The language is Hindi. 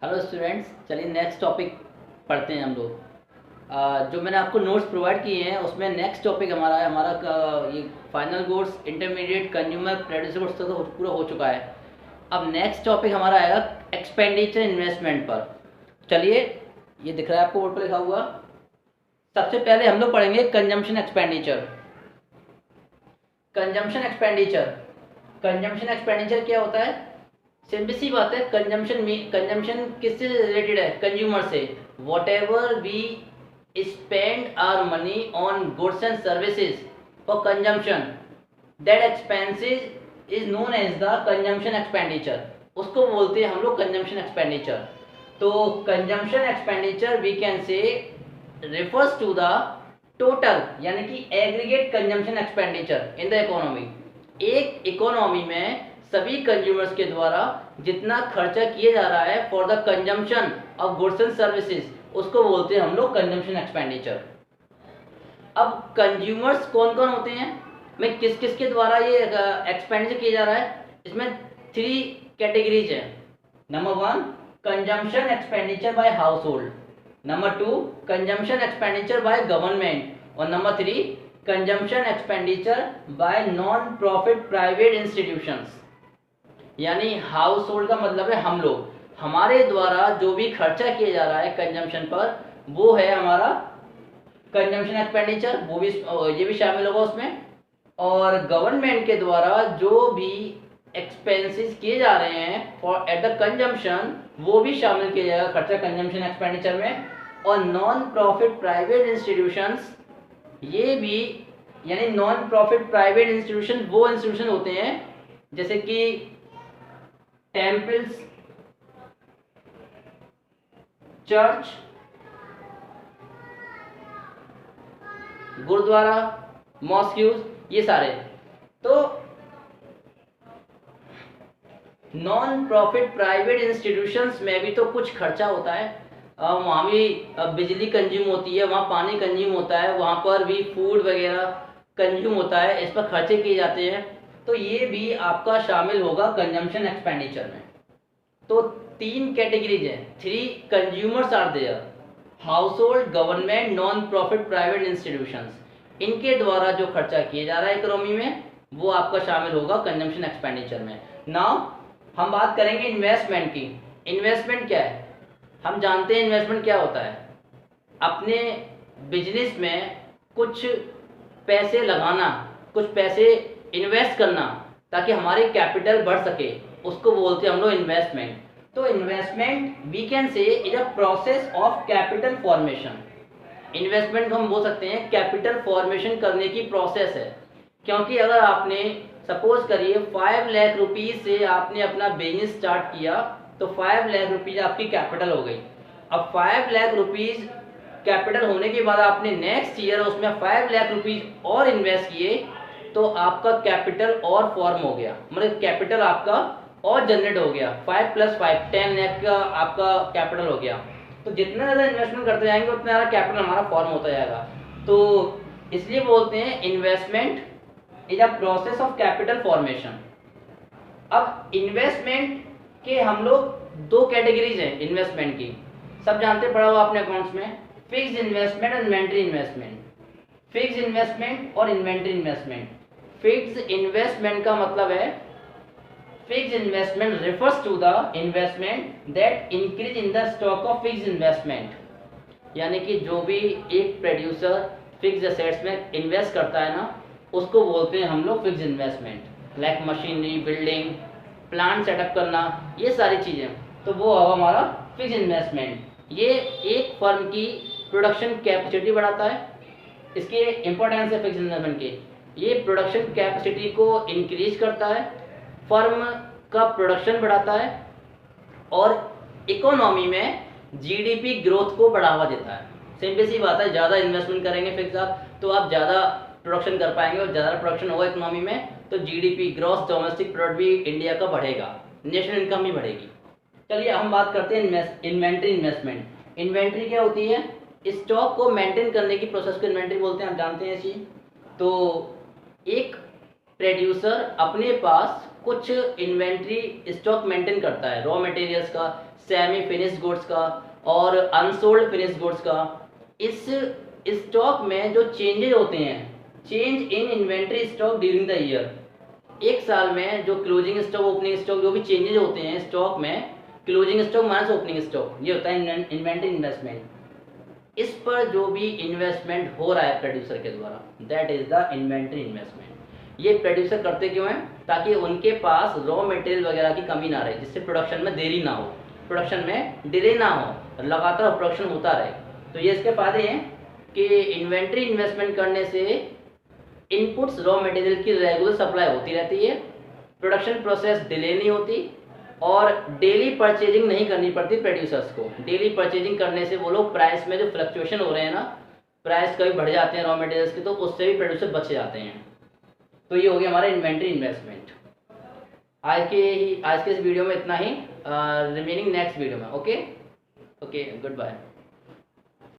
हेलो स्टूडेंट्स, चलिए नेक्स्ट टॉपिक पढ़ते हैं हम लोग। जो मैंने आपको नोट्स प्रोवाइड किए हैं उसमें नेक्स्ट टॉपिक हमारा है ये final course intermediate consumer producer course तो पूरा हो चुका है। अब नेक्स्ट टॉपिक हमारा आएगा एक्सपेंडिचर इन्वेस्टमेंट पर। चलिए, ये दिख रहा है आपको बोर्ड पर लिखा हुआ। सबसे पहले हम लोग पढ़ेंगे consumption expenditure. Consumption expenditure consumption expenditure क्या होता है? सिंपल सी बात है, कंजम्पशन किससे रिलेटेड है? कंज्यूमर से। Whatever we spend our money on goods and services for consumption, that expenses is known as the consumption expenditure. उसको बोलते हैं हम लोग कंजम्पशन एक्सपेंडिचर। तो consumption expenditure we can say refers to the total यानी कि aggregate consumption expenditure in the economy. एक इकोनॉमी में सभी कंज्यूमर्स के द्वारा जितना खर्चा किया जा रहा है for the consumption of goods and services, उसको बोलते हैं हम लोग कंजम्पशन एक्सपेंडिचर। अब कंज्यूमर्स कौन कौन होते हैं, मैं किस किस के द्वारा ये एक्सपेंडिचर किया जा रहा है? इसमें 3 कैटेगरीज है। Number 1 consumption expenditure by household, number 2 consumption expenditure by government, और number 3 consumption expenditure by non profit private institutions. यानी हाउस होल्ड का मतलब है हम लोग, हमारे द्वारा जो भी खर्चा किया जा रहा है कंजम्पशन पर, वो है हमारा कंजम्पशन एक्सपेंडिचर, वो भी ये भी शामिल होगा उसमें। और गवर्नमेंट के द्वारा जो भी एक्सपेंसेस किए जा रहे हैं फॉर एट द कंजम्पशन, वो भी शामिल किया जाएगा खर्चा कंजम्पशन एक्सपेंडिचर में। और नॉन प्रॉफिट प्राइवेट इंस्टीट्यूशंस, ये भी, यानी नॉन प्रॉफिट प्राइवेट इंस्टीट्यूशन वो इंस्टीट्यूशन होते हैं जैसे कि टेम्पल्स, चर्च, गुरुद्वारा, मॉस्क्यूज, ये सारे। तो नॉन प्रॉफिट प्राइवेट इंस्टीट्यूशंस में भी तो कुछ खर्चा होता है। वहाँ भी बिजली कंज्यूम होती है, वहाँ पानी कंज्यूम होता है, वहाँ पर भी फूड वगैरह कंज्यूम होता है, इस पर खर्चे किए जाते हैं। तो ये भी आपका शामिल होगा कंजम्पशन एक्सपेंडिचर में। तो 3 कैटेगरीज हैं, 3 consumers are there, household, government, non profit private institutions. इनके द्वारा जो खर्चा किया जा रहा है इकोनॉमी में, वो आपका शामिल होगा कंजम्पशन एक्सपेंडिचर में। नाउ हम बात करेंगे इन्वेस्टमेंट की। इन्वेस्टमेंट क्या है? हम जानते हैं इन्वेस्टमेंट क्या होता है। अपने बिजनेस में कुछ पैसे लगाना, कुछ पैसे इन्वेस्ट करना ताकि हमारी कैपिटल बढ़ सके, उसको बोलते हैं हम लोग इन्वेस्टमेंट। तो investment we can say is a process of capital formation. Investment हम बोल सकते हैं कैपिटल फॉर्मेशन करने की प्रोसेस है। क्योंकि अगर आपने सपोज करिए 5 लाख रुपीज से आपने अपना बिजनेस स्टार्ट किया, तो 5 लाख रुपीज आपकी कैपिटल हो गई। अब 5 लाख रुपीज कैपिटल होने के बाद आपने नेक्स्ट ईयर उसमें 5 लाख रुपीज और इन्वेस्ट किए, तो आपका कैपिटल और फॉर्म हो गया, मतलब कैपिटल आपका और जनरेट हो गया। 5 + 5 10 लाख का आपका कैपिटल हो गया। तो जितना ज़्यादा इन्वेस्टमेंट करते जाएंगे उतना ज़्यादा कैपिटल हमारा फॉर्म होता जाएगा। तो इसलिए बोलते हैं investment is a process of capital formation. अब इन्वेस्टमेंट के हम लोग 2 कैटेगरीज हैं इन्वेस्टमेंट की, सब जानते, पढ़ा हुआ आपने अकाउंट्स में, फिक्स इन्वेस्टमेंट और इन्वेंट्री इन्वेस्टमेंट। फिक्स इन्वेस्टमेंट और इन्वेंट्री इन्वेस्टमेंट। फिक्स इन्वेस्टमेंट का मतलब है, fix investment refers to the investment that increase in the stock of fixed investment। यानी कि जो भी एक प्रोड्यूसर फिक्स एसेट्स में इन्वेस्ट करता है ना, उसको बोलते हैं हम लोग fix investment. Like machinery, building, plant setup करना, ये सारी चीज़ें, तो वो है हमारा फिक्स इन्वेस्टमेंट। ये एक फर्म की प्रोडक्शन कैपेसिटी बढ़ाता है। इसके इंपॉर्टेंस है फिक्स इन्वेस्टमेंट के, ये प्रोडक्शन कैपेसिटी को इंक्रीज करता है, फर्म का प्रोडक्शन बढ़ाता है, और इकोनॉमी में जीडीपी ग्रोथ को बढ़ावा देता है। सिंपल सी बात है, ज़्यादा इन्वेस्टमेंट करेंगे फिक्स आप, तो आप ज़्यादा प्रोडक्शन कर पाएंगे, और ज़्यादा प्रोडक्शन होगा इकोनॉमी में तो जीडीपी, ग्रॉस डोमेस्टिक प्रोडक्ट भी इंडिया का बढ़ेगा, नेशनल इनकम भी बढ़ेगी। चलिए हम बात करते हैं इन्वेंट्री इन्वेस्टमेंट। इन्वेंट्री क्या होती है? स्टॉक को मेंटेन करने की प्रोसेस को इन्वेंट्री बोलते हैं, आप जानते हैं इसी। तो एक प्रोड्यूसर अपने पास कुछ इन्वेंट्री स्टॉक मेंटेन करता है, रॉ मटेरियल्स का, सेमी फिनिश्ड गुड्स का और अनसोल्ड फिनिश्ड गुड्स का। इस स्टॉक में जो चेंजेज होते हैं, change in inventory stock during the year, एक साल में जो क्लोजिंग स्टॉक, ओपनिंग स्टॉक, जो भी चेंजेज होते हैं स्टॉक में, closing stock minus opening stock, ये होता है इन्वेंट्री इन्वेस्टमेंट। इस पर जो भी इन्वेस्टमेंट हो रहा है प्रोड्यूसर के द्वारा, that is the inventory investment. ये प्रोड्यूसर करते क्यों हैं? ताकि उनके पास रॉ मटेरियल वगैरह की कमी ना रहे, जिससे प्रोडक्शन में देरी ना हो, प्रोडक्शन में डिले ना हो, लगातार प्रोडक्शन होता रहे। तो ये इसके फायदे हैं कि इन्वेंट्री इन्वेस्टमेंट करने से इनपुट्स रॉ मटेरियल की रेगुलर सप्लाई होती रहती है, प्रोडक्शन प्रोसेस डिले नहीं होती और डेली परचेजिंग नहीं करनी पड़ती प्रोड्यूसर्स को। डेली परचेजिंग करने से वो लोग प्राइस में जो फ्लक्चुएशन हो रहे हैं ना, प्राइस कभी बढ़ जाते हैं रॉ मटेरियल्स के, तो उससे भी प्रोड्यूसर बच जाते हैं। तो ये हो गया हमारा इन्वेंट्री इन्वेस्टमेंट। आज के इस वीडियो में इतना ही, रिमेनिंग नेक्स्ट वीडियो में। Okay, good bye.